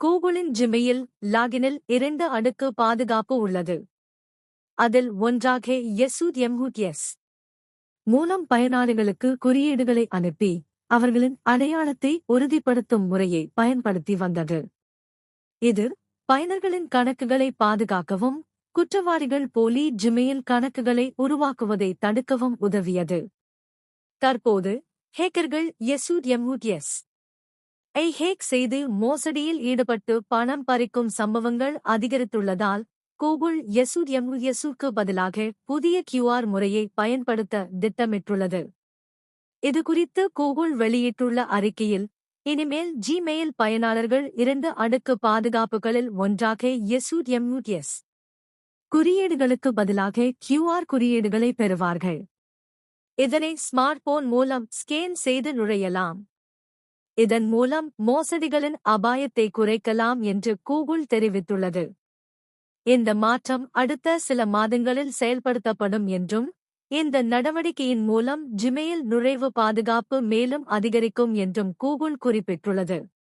கூகுளின் Gmail லாகினில் 2 அடுக்கு பாதுகாப்பு உள்ளது. அதில் ஒன்றாக எஸ்யூஎம்யூஎஸ் மூலம் பயனாளிகளுக்கு குறியீடுகளை அனுப்பி அவர்களின் அடையாளத்தை உறுதிப்படுத்தும் முறையை பயன்படுத்தி வந்தது. இது பயனர்களின் கணக்குகளை பாதுகாக்கவும் குற்றவாளிகள் போலி ஜிமெயில் கணக்குகளை உருவாக்குவதை தடுக்கவும் உதவியது. தற்போது ஹேக்கர்கள் எஸ்யூஎம்யூஎஸ் ஐ ஹேக் செய்து மோசடியில் ஈடுபட்டு பணம் பறிக்கும் சம்பவங்கள் அதிகரித்துள்ளதால் கூகுள் எஸ்யூஎம்யூஎஸ்க்கு பதிலாக புதிய QR முறையை பயன்படுத்த திட்டமிட்டுள்ளது. இதுகுறித்து கூகுள் வெளியிட்டுள்ள அறிக்கையில், இனிமேல் ஜிமெயில் பயனாளர்கள் 2 அடுக்கு பாதுகாப்புகளில் ஒன்றாக எஸ்யூஎம்யூஎஸ் குறியீடுகளுக்கு பதிலாக QR குறியீடுகளை பெறுவார்கள். இதனை ஸ்மார்ட்போன் மூலம் ஸ்கேன் செய்து நுழையலாம். இதன் மூலம் மோசடிகளின் அபாயத்தை குறைக்கலாம் என்று கூகுள் தெரிவித்துள்ளது. இந்த மாற்றம் அடுத்த சில மாதங்களில் செயல்படுத்தப்படும் என்றும், இந்த நடவடிக்கையின் மூலம் ஜிமெயில் நுழைவு பாதுகாப்பு மேலும் அதிகரிக்கும் என்றும் கூகுள் குறிப்பிட்டுள்ளது.